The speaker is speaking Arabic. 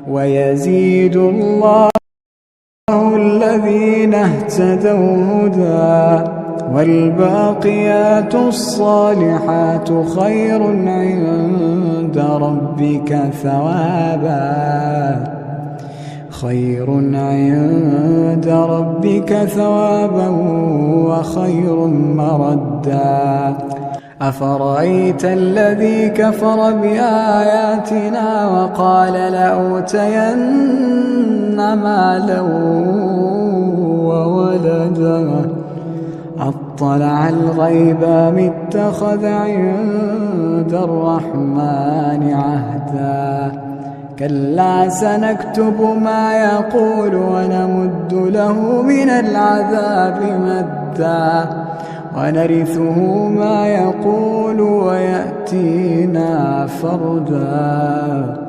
ويزيد الله الذين اهتدوا هدى والباقيات الصالحات خير عند ربك ثوابا وخير مردا أفرأيت الذي كفر بآياتنا وقال لأوتين مالا وولدا أطلع الغيب أم اتخذ عند الرحمن عهدا كلا سنكتب ما يقول ونمد له من العذاب مدا ونرثه ما يقول ويأتينا فردا